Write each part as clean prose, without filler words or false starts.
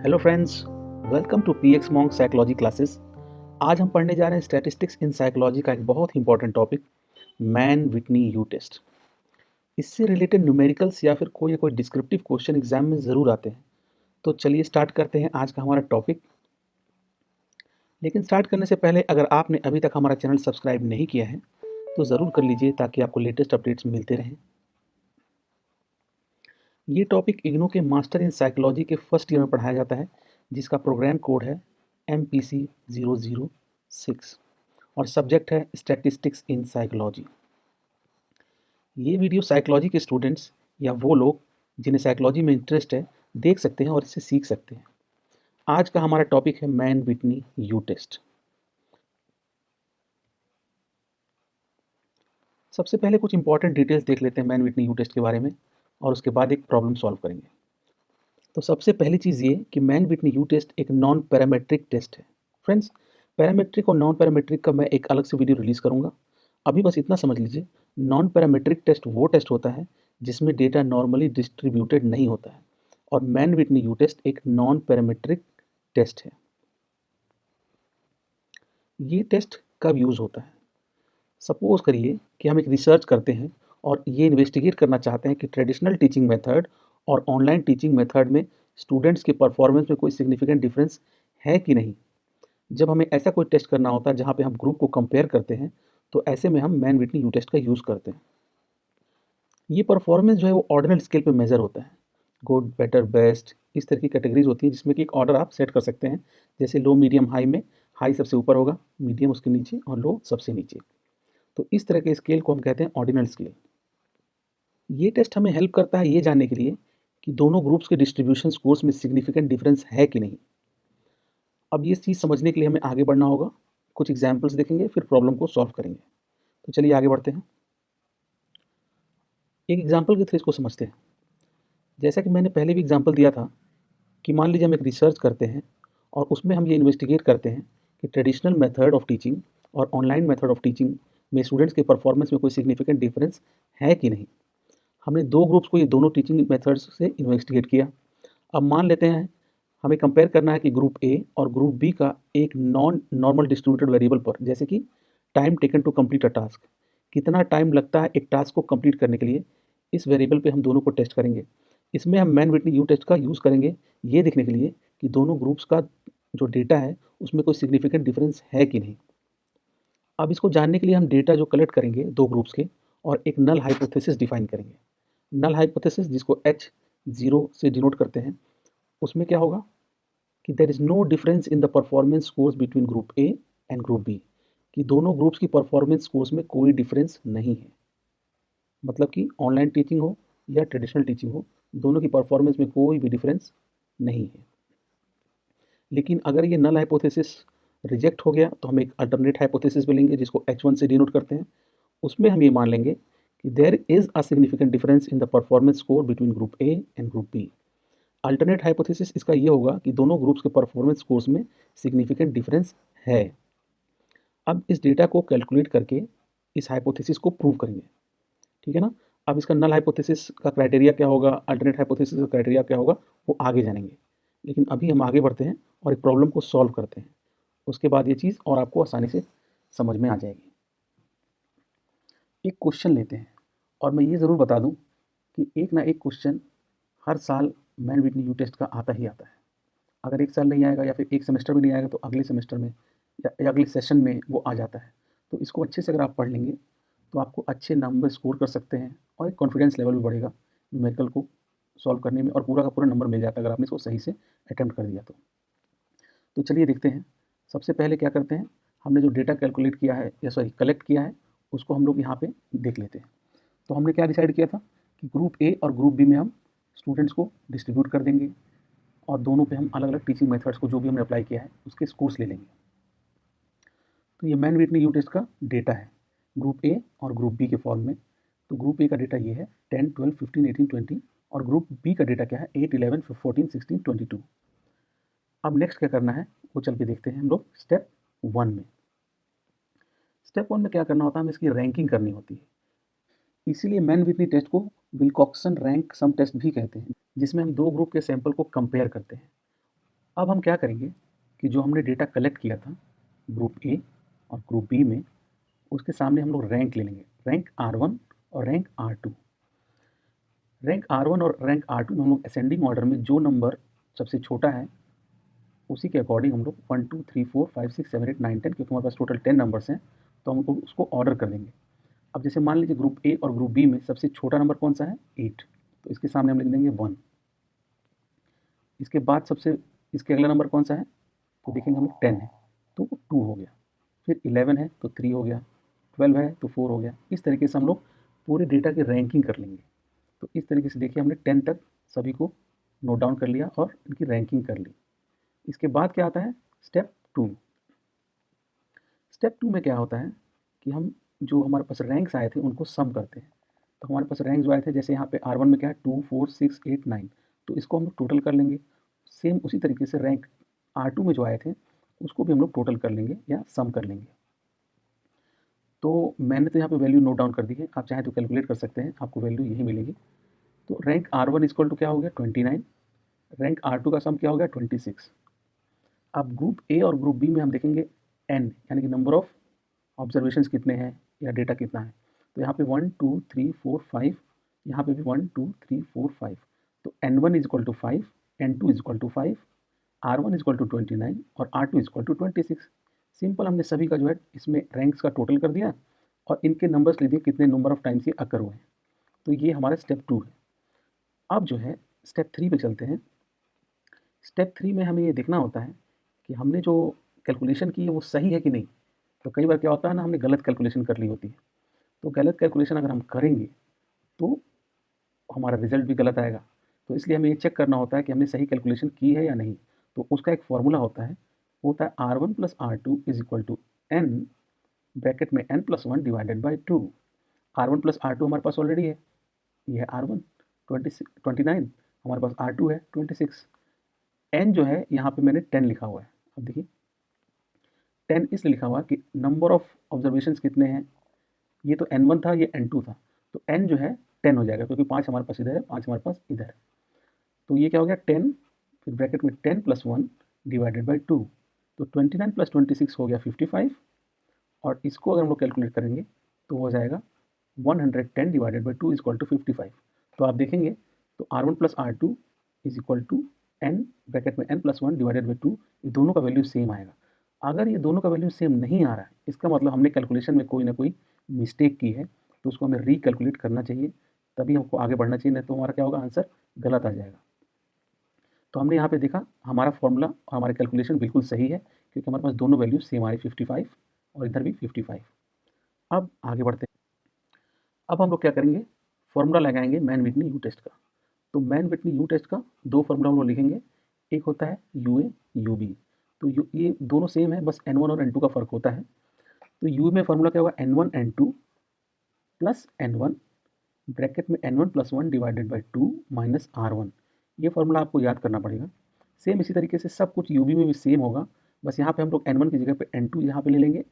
Hello friends, welcome to PX Monk psychology classes. आज हम पढ़ने जा रहे हैं स्टैटिस्टिक्स इन साइकोलॉजी का एक बहुत ही important topic, Mann Whitney U test. इससे रिलेटेड न्यूमेरिकल्स या फिर कोई डिस्क्रिप्टिव क्वेश्चन एग्जाम में ज़रूर आते हैं। तो चलिए स्टार्ट करते हैं आज का हमारा टॉपिक। लेकिन स्टार्ट करने से पहले अगर आपने अभी तक हमारा चैनल सब्सक्राइब नहीं किया है तो ज़रूर कर लीजिए ताकि आपको लेटेस्ट अपडेट्स मिलते रहें। ये टॉपिक इग्नू के मास्टर इन साइकोलॉजी के फर्स्ट ईयर में पढ़ाया जाता है, जिसका प्रोग्राम कोड है MPC 006 और सब्जेक्ट है स्टैटिस्टिक्स इन साइकोलॉजी। ये वीडियो साइकोलॉजी के स्टूडेंट्स या वो लोग जिन्हें साइकोलॉजी में इंटरेस्ट है देख सकते हैं और इससे सीख सकते हैं। आज का हमारा टॉपिक है मैन विटनी यू टेस्ट। सबसे पहले कुछ इंपॉर्टेंट डिटेल्स देख लेते हैं मैन विटनी यू टेस्ट के बारे में और उसके बाद एक प्रॉब्लम सॉल्व करेंगे। तो सबसे पहली चीज़ ये कि मैन विटनी यू टेस्ट एक नॉन पैरामेट्रिक टेस्ट है। फ्रेंड्स, पैरामेट्रिक और नॉन पैरामेट्रिक का मैं एक अलग से वीडियो रिलीज़ करूँगा। अभी बस इतना समझ लीजिए, नॉन पैरामेट्रिक टेस्ट वो टेस्ट होता है जिसमें डेटा नॉर्मली डिस्ट्रीब्यूटेड नहीं होता है, और मैन विटनी यू टेस्ट एक नॉन पैरामेट्रिक टेस्ट है। ये टेस्ट कब यूज़ होता है? सपोज करिए कि हम एक रिसर्च करते हैं और ये इन्वेस्टिगेट करना चाहते हैं कि ट्रेडिशनल टीचिंग मेथड और ऑनलाइन टीचिंग मेथड में स्टूडेंट्स के परफॉर्मेंस में कोई सिग्निफिकेंट डिफरेंस है कि नहीं। जब हमें ऐसा कोई टेस्ट करना होता है जहाँ पे हम ग्रुप को कंपेयर करते हैं, तो ऐसे में हम मैन विटनी यू टेस्ट का यूज़ करते हैं। ये परफॉर्मेंस जो है वो ऑर्डिनल स्केल पे मेज़र होता है। गुड, बेटर, बेस्ट, इस तरह की कैटेगरीज होती हैं जिसमें कि एक ऑर्डर आप सेट कर सकते हैं। जैसे लो, मीडियम, हाई में हाई सबसे ऊपर होगा, मीडियम उसके नीचे और लो सबसे नीचे। तो इस तरह के स्केल को हम कहते हैं ऑर्डिनल स्केल। ये टेस्ट हमें हेल्प करता है ये जानने के लिए कि दोनों ग्रुप्स के डिस्ट्रीब्यूशन स्कोर्स में सिग्निफिकेंट डिफरेंस है कि नहीं। अब ये चीज़ समझने के लिए हमें आगे बढ़ना होगा। कुछ एग्जाम्पल्स देखेंगे, फिर प्रॉब्लम को सॉल्व करेंगे। तो चलिए आगे बढ़ते हैं। एक एग्जाम्पल के थ्रू इसको समझते हैं। जैसा कि मैंने पहले भी एग्जाम्पल दिया था कि मान लीजिए हम एक रिसर्च करते हैं और उसमें हम ये इन्वेस्टिगेट करते हैं कि ट्रेडिशनल मेथड ऑफ टीचिंग और ऑनलाइन मेथड ऑफ टीचिंग में स्टूडेंट्स के परफॉर्मेंस में कोई सिग्निफिकेंट डिफरेंस है कि नहीं। हमने दो ग्रुप्स को ये दोनों टीचिंग मेथड्स से इन्वेस्टिगेट किया। अब मान लेते हैं हमें कंपेयर करना है कि ग्रुप ए और ग्रुप बी का एक नॉन नॉर्मल डिस्ट्रीब्यूटेड वेरिएबल पर, जैसे कि time taken to complete a task, कितना टाइम लगता है एक टास्क को कंप्लीट करने के लिए। इस वेरिएबल पे हम दोनों को टेस्ट करेंगे। इसमें हम मैन विटनी यू टेस्ट का यूज़ करेंगे ये देखने के लिए कि दोनों ग्रुप्स का जो डेटा है उसमें कोई सिग्निफिकेंट डिफरेंस है कि नहीं। अब इसको जानने के लिए हम डेटा जो कलेक्ट करेंगे दो ग्रुप्स के और एक नल हाइपोथेसिस डिफाइन करेंगे। नल हाइपोथेसिस जिसको H0 से डिनोट करते हैं, उसमें क्या होगा कि there is no difference in the performance scores between group A and group B, कि दोनों ग्रुप्स की परफॉर्मेंस स्कोर्स में कोई डिफरेंस नहीं है। मतलब कि ऑनलाइन टीचिंग हो या ट्रेडिशनल टीचिंग हो, दोनों की परफॉर्मेंस में कोई भी डिफरेंस नहीं है। लेकिन अगर ये नल हाइपोथेसिस रिजेक्ट हो गया तो हम एक अल्टरनेट हाइपोथेसिस भी लेंगे जिसको H1 से डिनोट करते हैं। उसमें हम ये मान लेंगे कि there is a significant difference in the performance score between group A and group B. Alternate hypothesis इसका ये होगा कि दोनों ग्रुप्स के परफॉर्मेंस स्कोर्स में सिग्निफिकेंट डिफरेंस है। अब इस डेटा को कैलकुलेट करके इस हाइपोथेसिस को प्रूव करेंगे, ठीक है ना। अब इसका नल हाइपोथेसिस का क्राइटेरिया क्या होगा, अल्टरनेट हाइपोथेसिस का क्राइटेरिया क्या होगा, वो आगे जानेंगे। लेकिन अभी हम आगे बढ़ते हैं और एक प्रॉब्लम को सॉल्व करते हैं। उसके बाद ये चीज़ और आपको आसानी से समझ में आ जाएगी। एक क्वेश्चन लेते हैं और मैं ये ज़रूर बता दूं कि एक ना एक क्वेश्चन हर साल मैन विटनी यू टेस्ट का आता ही आता है। अगर एक साल नहीं आएगा या फिर एक सेमेस्टर में नहीं आएगा तो अगले सेमेस्टर में या अगले सेशन में वो आ जाता है। तो इसको अच्छे से अगर आप पढ़ लेंगे तो आपको अच्छे नंबर स्कोर कर सकते हैं और एक कॉन्फिडेंस लेवल भी बढ़ेगा न्यूमेरिकल को सॉल्व करने में, और पूरा का पूरा नंबर मिल जाता है अगर आपने इसको सही से अटेम्प्ट कर दिया तो चलिए देखते हैं। सबसे पहले क्या करते हैं, हमने जो डेटा कैलकुलेट किया है या सॉरी कलेक्ट किया है उसको हम लोग यहाँ पे देख लेते हैं। तो हमने क्या डिसाइड किया था कि ग्रुप ए और ग्रुप बी में हम स्टूडेंट्स को डिस्ट्रीब्यूट कर देंगे और दोनों पे हम अलग अलग टीचिंग मेथड्स को जो भी हमने अप्लाई किया है उसके स्कोर्स ले लेंगे। तो ये मैन विटनी यू टेस्ट का डेटा है ग्रुप ए और ग्रुप बी के फॉर्म में। तो ग्रुप ए का डेटा ये है 10, 12, 15, 18, 20, और ग्रुप बी का डेटा क्या है 8, 11, 14, 16, 22। अब नेक्स्ट क्या करना है वो चल के देखते हैं हम लोग स्टेप 1 में। स्टेप 1 में क्या करना होता है, हमें इसकी रैंकिंग करनी होती है। इसीलिए मैन विटनी टेस्ट को विल्कॉक्सन रैंक सम टेस्ट भी कहते हैं, जिसमें हम दो ग्रुप के सैंपल को कंपेयर करते हैं अब हम क्या करेंगे कि जो हमने डेटा कलेक्ट किया था ग्रुप ए और ग्रुप बी में, उसके सामने हम लोग रैंक ले लेंगे, रैंक R1 और रैंक R2। रैंक R1 और रैंक R2 में हम लोग असेंडिंग ऑर्डर में जो नंबर सबसे छोटा है उसी के अकॉर्डिंग हम लोग 1 2 3 4 5 6 7 8 9 10, क्योंकि हमारे पास टोटल 10 नंबर्स हैं, तो हम उसको ऑर्डर कर देंगे। अब जैसे मान लीजिए ग्रुप ए और ग्रुप बी में सबसे छोटा नंबर कौन सा है, 8, तो इसके सामने हम लिख देंगे 1। इसके बाद सबसे इसके अगला नंबर कौन सा है, तो देखेंगे हम 10 है तो 2 हो गया, फिर 11 है तो 3 हो गया, 12 है तो 4 हो गया। इस तरीके से हम लोग पूरे डेटा की रैंकिंग कर लेंगे। तो इस तरीके से देखिए हमने 10 तक सभी को नोट डाउन कर लिया और इनकी रैंकिंग कर ली। इसके बाद क्या आता है, स्टेप 2। स्टेप 2 में क्या होता है कि हम जो हमारे पास रैंक्स आए थे उनको सम करते हैं। तो हमारे पास रैंक जो आए थे, जैसे यहाँ पे R1 में क्या है 2 4 6 8 9, तो इसको हम लोग टोटल कर लेंगे। सेम उसी तरीके से रैंक R2 में जो आए थे उसको भी हम लोग टोटल कर लेंगे या सम कर लेंगे। तो मैंने तो यहाँ पे वैल्यू नोट डाउन कर दी है, आप चाहें तो कैलकुलेट कर सकते हैं, आपको वैल्यू यही मिलेगी। तो रैंक R1 इक्वल टू क्या हो गया 29, रैंक R2 का सम क्या हो गया 26। अब ग्रुप ए और ग्रुप बी में हम देखेंगे एन, यानी कि नंबर ऑफ ऑब्जर्वेशंस कितने हैं या डेटा कितना है। तो यहाँ पे 1 2 3 4 5, यहाँ पे भी 1 2 3 4 5। तो N1 is equal to 5, N2 is equal to 5, R1 is equal to 29 और R2 is equal to 26। Simple, हमने सभी का जो है इसमें रैंक्स का टोटल कर दिया और इनके नंबर्स ले दिए कितने नंबर ऑफ टाइम्स ये अकर हुए हैं। तो ये हमारा स्टेप 2 है। अब जो है स्टेप 3 पे चलते हैं। स्टेप 3 में हमें ये देखना होता है कि हमने जो कैलकुलेशन की है वो सही है कि नहीं। तो कई बार क्या होता है ना, हमने गलत कैलकुलेशन कर ली होती है। तो गलत कैलकुलेशन अगर हम करेंगे तो हमारा रिजल्ट भी गलत आएगा। तो इसलिए हमें ये चेक करना होता है कि हमने सही कैलकुलेशन की है या नहीं। तो उसका एक फॉर्मूला होता है, वो होता है R1 plus R2 is equal to N, bracket में N plus 1 divided by 2। R1 plus R2 हमारे पास ऑलरेडी है, ये है R1 29, हमारे पास R2 है 26। N जो है यहाँ पे मैंने 10 लिखा हुआ है। अब देखिए 10 इसलिए लिखा हुआ कि नंबर ऑफ ऑब्जर्वेशंस कितने हैं, ये तो N1 था, ये N2 था, तो N जो है 10 हो जाएगा, क्योंकि 5 हमारे पास इधर है, 5 हमारे पास इधर है। तो ये क्या हो गया 10, फिर ब्रैकेट में 10 प्लस 1 डिवाइडेड बाई 2, तो 29 प्लस 26 हो गया 55। और इसको अगर हम लोग कैलकुलेट करेंगे तो हो जाएगा 110 divided by 2 is equal to 55। तो आप देखेंगे तो R1 plus R2 is equal to N, bracket में N प्लस 1 डिवाइडेड बाई 2, ये दोनों का वैल्यू सेम आएगा। अगर ये दोनों का वैल्यू सेम नहीं आ रहा है, इसका मतलब हमने कैलकुलेशन में कोई ना कोई मिस्टेक की है, तो उसको हमें रीकैलकुलेट करना चाहिए, तभी हमको आगे बढ़ना चाहिए, नहीं तो हमारा क्या होगा, आंसर गलत आ जाएगा। तो हमने यहाँ पे देखा हमारा फॉर्मूला और हमारा कैलकुलेशन बिल्कुल सही है, क्योंकि हमारे पास दोनों वैल्यू सेम आ रही 55 और इधर भी 55। अब आगे बढ़ते हैं। अब हम लोग क्या करेंगे, फॉर्मूला लगाएंगे मैन विटनी यू टेस्ट का। तो मैन विटनी यू टेस्ट का दो फॉर्मूला हम लोग लिखेंगे, एक होता है यू ए यू बी। तो ये दोनों सेम है, बस N1 और N2 का फ़र्क होता है। तो यू में फॉर्मूला क्या होगा N1 N2 plus N1, bracket में N1 plus 1 divided by 2 minus R1। ये फॉर्मूला आपको याद करना पड़ेगा। सेम इसी तरीके से सब कुछ यूबी में भी सेम होगा, बस यहाँ पे हम लोग N1 की जगह पे N2 यहाँ पे ले लेंगे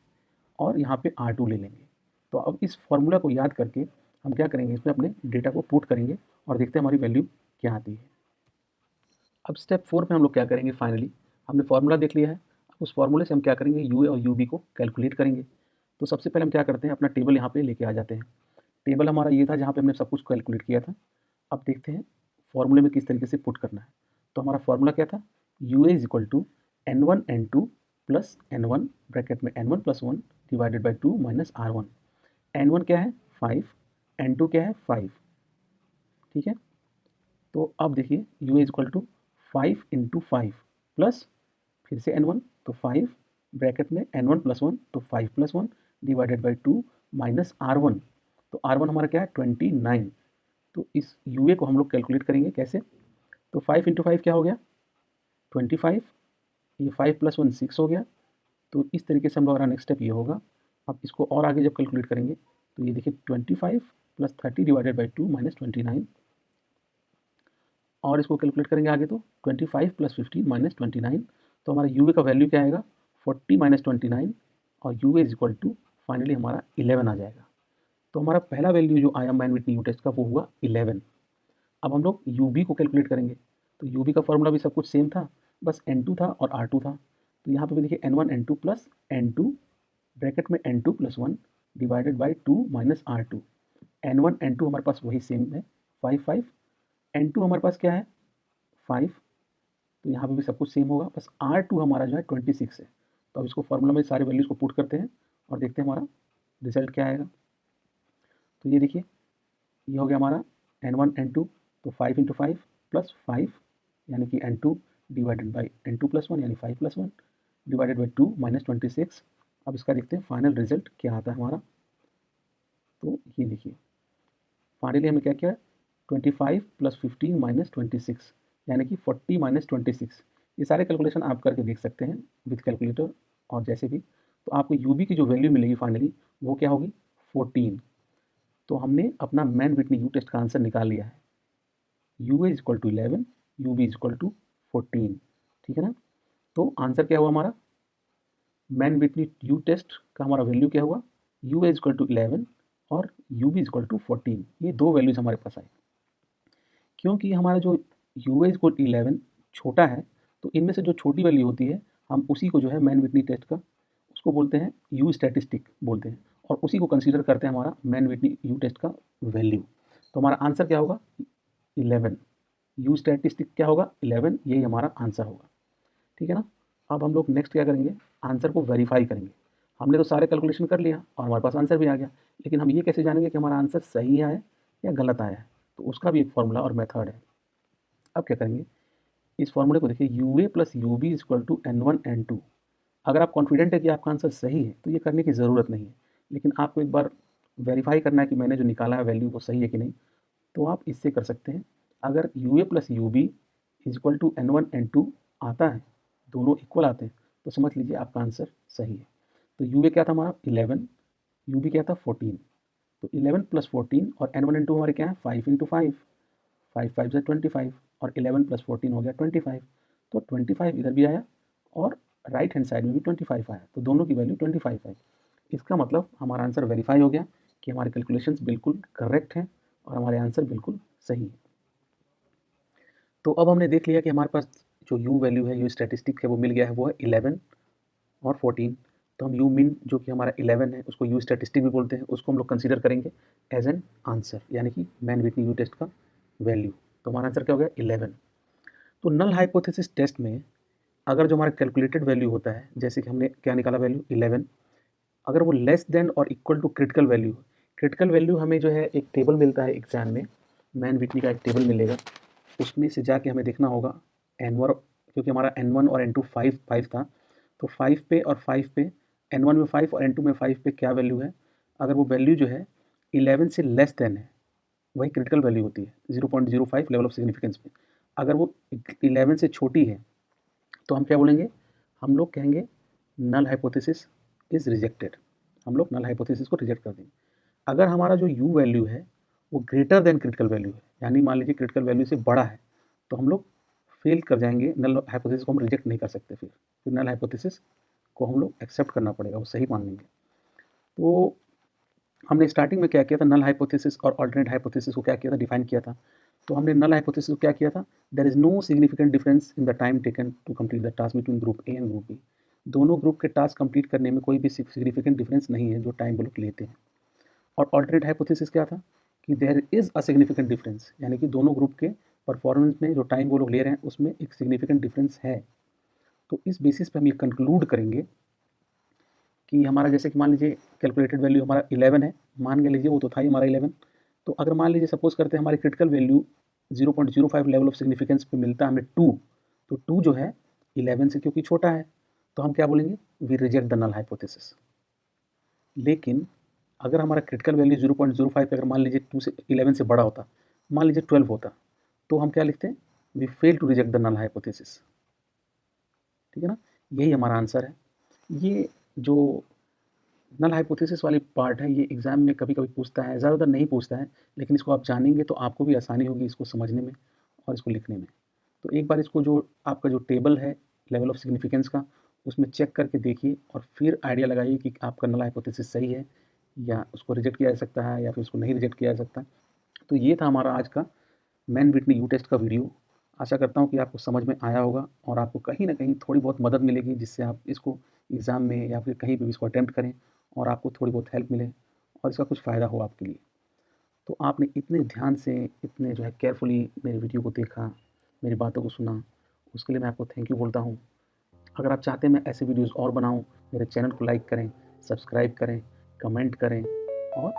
और यहाँ पे R2 ले लेंगे। तो अब इस फॉर्मूला को याद करके हम क्या करेंगे, इसमें अपने डेटा को पुट करेंगे और देखते हैं हमारी वैल्यू क्या आती है। अब स्टेप 4 में हम लोग क्या करेंगे, फाइनली हमने फार्मूला देख लिया है, अब उस फार्मूले से हम क्या करेंगे, यू ए और यू बी को कैलकुलेट करेंगे। तो सबसे पहले हम क्या करते हैं, अपना टेबल यहाँ पे लेके आ जाते हैं। टेबल हमारा ये था जहाँ पे हमने सब कुछ कैलकुलेट किया था। अब देखते हैं फॉर्मूले में किस तरीके से पुट करना है। तो हमारा फॉर्मूला क्या था, U A is equal to N1 N2 plus N1, bracket में N1 plus 1 divided by 2 minus R1। N1 क्या है 5, N2 क्या है 5, ठीक है। तो अब देखिए U is equal to 5 into 5 plus फिर से N1, तो 5 ब्रैकेट में N1 प्लस 1, तो 5 plus 1 divided by 2 minus R1। तो R1 हमारा क्या है 29। तो इस यू ए को हम लोग कैलकुलेट करेंगे कैसे, तो 5 इंटू 5 क्या हो गया 25, ये 5 प्लस 1 6 हो गया। तो इस तरीके से हम लोग, नेक्स्ट स्टेप ये होगा। अब इसको और आगे जब कैलकुलेट करेंगे तो ये देखिए 25 प्लस 30 डिवाइडेड बाई 2 माइनस 29, और इसको कैलकुलेट करेंगे आगे तो 25 प्लस 15 माइनस 29। तो हमारा यू ए का वैल्यू क्या आएगा 40 माइनस 29, और U A is equal to finally हमारा 11 आ जाएगा। तो हमारा पहला वैल्यू जो आया मैन विटनी यू टेस्ट का वो हुआ 11। अब हम लोग यू बी को कैलकुलेट करेंगे। तो यू बी का फॉर्मूला भी सब कुछ सेम था, बस N2 था और R2 था। तो यहाँ पे भी देखिए N1 N2 plus N2 bracket में N2 plus 1 divided by 2 minus R2। N1 N2 हमारे पास वही सेम है 5 N2 हमारे पास क्या है 5, तो यहाँ पे भी सब कुछ सेम होगा, बस R2 हमारा जो है 26 है। तो अब इसको फॉर्मूला में सारे वैल्यूज़ को पुट करते हैं और देखते हैं हमारा रिजल्ट क्या आएगा। तो ये देखिए ये हो गया हमारा N1 N2, तो 5 इंटू 5 प्लस 5 यानी कि N2 divided by N2 plus 1 यानी 5 प्लस 1 डिवाइडेड बाई 2 माइनस 26। अब इसका देखते हैं फाइनल रिजल्ट क्या आता है हमारा। तो ये देखिए फाइनली हमने क्या किया 25 प्लस 15 माइनस 26 यानी कि 40 माइनस 26। ये सारे कैलकुलेशन आप करके देख सकते हैं विथ कैलकुलेटर और जैसे भी। तो आपको यू बी की जो वैल्यू मिलेगी फाइनली वो क्या होगी 14। तो हमने अपना मैन विटनी यू टेस्ट का आंसर निकाल लिया है। U is equal to 11, U B is equal to 14। ठीक है ना। तो आंसर क्या हुआ हमारा मैन विटनी यू टेस्ट का हमारा वैल्यू क्या हुआ यू इज इक्वल टू 11 और U B is equal to 14। ये दो वैल्यूज हमारे पास आई। क्योंकि हमारा जो यू इज इक्वल टू 11 छोटा है, तो इनमें से जो छोटी वैल्यू होती है हम उसी को जो है मैन विटनी टेस्ट का उसको बोलते हैं यू स्टैटिस्टिक बोलते हैं और उसी को कंसीडर करते हैं हमारा मैन विटनी यू टेस्ट का वैल्यू। तो हमारा आंसर क्या होगा 11, यू स्टैटिस्टिक क्या होगा 11, यही हमारा आंसर होगा। ठीक है ना। अब हम लोग नेक्स्ट क्या करेंगे आंसर को वेरीफाई करेंगे। हमने तो सारे कैलकुलेशन कर लिया और हमारे पास आंसर भी आ गया, लेकिन हम ये कैसे जानेंगे कि हमारा आंसर सही आया है या गलत आया है। तो उसका भी एक फॉर्मूला और मेथड है। अब क्या करेंगे इस फॉर्मूले को देखिए U A plus U B is equal to N one N two. अगर आप कॉन्फिडेंट है कि आपका आंसर सही है तो ये करने की ज़रूरत नहीं है, लेकिन आपको एक बार वेरीफाई करना है कि मैंने जो निकाला है वैल्यू वो सही है कि नहीं। तो आप इससे कर सकते हैं अगर U A plus U B is equal to N one N two आता है, दोनों इक्वल आते हैं, तो समझ लीजिए आपका आंसर सही है। तो यू ए क्या था हमारा 11, यू बी क्या था 14। तो 11 प्लस 14 और एन वन एन टू हमारे क्या है 5 इंटू 5, 5 से 25 और 11 प्लस 14 हो गया 25। तो 25 इधर भी आया और राइट हैंड साइड में भी 25 आया, तो दोनों की वैल्यू 25 आई। इसका मतलब हमारा आंसर वेरीफाई हो गया कि हमारे कैलकुलेशंस बिल्कुल करेक्ट हैं और हमारे आंसर बिल्कुल सही है। तो अब हमने देख लिया कि हमारे पास जो यू वैल्यू है यू स्टैटिस्टिक है वो मिल गया है, वो है 11 और 14। तो हम यू मीन जो कि हमारा 11 है उसको यू स्टैटिस्टिक भी बोलते हैं, उसको हम लोग कंसीडर करेंगे एज एन आंसर यानी कि मैन विटनी यू टेस्ट का वैल्यू। तो हमारा आंसर क्या हो गया 11। तो नल हाइपोथेसिस टेस्ट में अगर जो हमारा कैलकुलेटेड वैल्यू होता है, जैसे कि हमने क्या निकाला वैल्यू 11, अगर वो लेस देन और equal to critical value, critical value हमें जो है एक टेबल मिलता है एग्जाम में, मैन विटनी का एक टेबल मिलेगा, उसमें से जाके हमें देखना होगा एन वन, क्योंकि हमारा एन वन और एन टू फाइव फाइव था, तो 5 पे और 5 पे एन वन में 5 और एन टू में 5 पे क्या वैल्यू है। अगर वो वैल्यू जो है 11 से लेस देन है वही क्रिटिकल वैल्यू होती है 0.05 लेवल ऑफ सिग्निफिकेंस में। अगर वो 11 से छोटी है तो हम क्या बोलेंगे, हम लोग कहेंगे नल हाइपोथेसिस इज रिजेक्टेड, हम लोग नल हाइपोथेसिस को रिजेक्ट कर देंगे। अगर हमारा जो यू वैल्यू है वो ग्रेटर देन क्रिटिकल वैल्यू है, यानी मान लीजिए क्रिटिकल वैल्यू से बड़ा है, तो हम लोग फेल कर जाएंगे, नल हाइपोथेसिस को हम रिजेक्ट नहीं कर सकते, फिर नल हाइपोथेसिस को हम लोग एक्सेप्ट करना पड़ेगा, वो सही मान लेंगे। तो हमने स्टार्टिंग में क्या किया था नल हाइपोथेसिस और अल्टरनेट हाइपोथेसिस को क्या किया था डिफाइन किया था। तो हमने नल हाइपोथेसिस को क्या किया था, there is no significant difference in the time taken to complete the task between group A and group B. दोनों ग्रुप के टास्क कंप्लीट करने में कोई भी सिग्निफिकेंट डिफरेंस नहीं है जो टाइम वो लोग लेते हैं। और अल्टरनेट हाइपोथेसिस क्या था कि there is a significant difference, यानी कि दोनों ग्रुप के परफॉर्मेंस में जो टाइम वो लोग ले रहे हैं उसमें एक सिग्निफिकेंट डिफरेंस है। तो इस बेसिस पे हम ये कंक्लूड करेंगे कि हमारा जैसे कि मान लीजिए कैलकुलेटेड वैल्यू हमारा 11 है, मान के लीजिए वो तो था ही हमारा 11। तो अगर मान लीजिए सपोज करते हैं हमारी critical value 0.05 level of significance पे मिलता है हमें 2, तो 2 जो है 11 से क्योंकि छोटा है, तो हम क्या बोलेंगे we reject the null hypothesis. लेकिन अगर हमारा क्रिटिकल वैल्यू 0.05 पे अगर मान लीजिए 2 से 11 से बड़ा होता, मान लीजिए 12 होता, तो हम क्या लिखते हैं we fail to reject the null hypothesis. ठीक है ना। यही हमारा आंसर है। ये जो नल हाइपोथेसिस वाली पार्ट है ये एग्जाम में कभी कभी पूछता है, ज़्यादातर नहीं पूछता है, लेकिन इसको आप जानेंगे तो आपको भी आसानी होगी इसको समझने में और इसको लिखने में। तो एक बार इसको जो आपका जो टेबल है लेवल ऑफ सिग्निफिकेंस का उसमें चेक करके देखिए और फिर आइडिया लगाइए कि आपका नल हाइपोथेसिस सही है या उसको रिजेक्ट किया जा सकता है या फिर उसको नहीं रिजेक्ट किया जा सकता। तो ये था हमारा आज का मैन विटनी यू टेस्ट का वीडियो। आशा करता हूँ कि आपको समझ में आया होगा और आपको कहीं न कहीं थोड़ी बहुत मदद मिलेगी, जिससे आप इसको एग्ज़ाम में या फिर कहीं पे भी इसको अटेम्प्ट करें और आपको थोड़ी बहुत हेल्प मिले और इसका कुछ फ़ायदा हो आपके लिए। तो आपने इतने ध्यान से, इतने जो है केयरफुली मेरे वीडियो को देखा, मेरी बातों को सुना, उसके लिए मैं आपको थैंक यू बोलता हूँ। अगर आप चाहते हैं मैं ऐसे वीडियोज़ और बनाऊँ, मेरे चैनल को लाइक करें, सब्सक्राइब करें, कमेंट करें और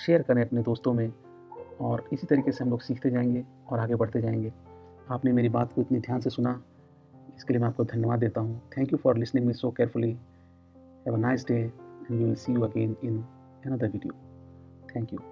शेयर करें अपने दोस्तों में, और इसी तरीके से हम लोग सीखते जाएँगे और आगे बढ़ते जाएँगे। आपने मेरी बात को इतने ध्यान से सुना, इसके लिए मैं आपको धन्यवाद देता हूँ। Thank you for listening me so carefully. Have a nice day and we will see you again in another video. Thank you.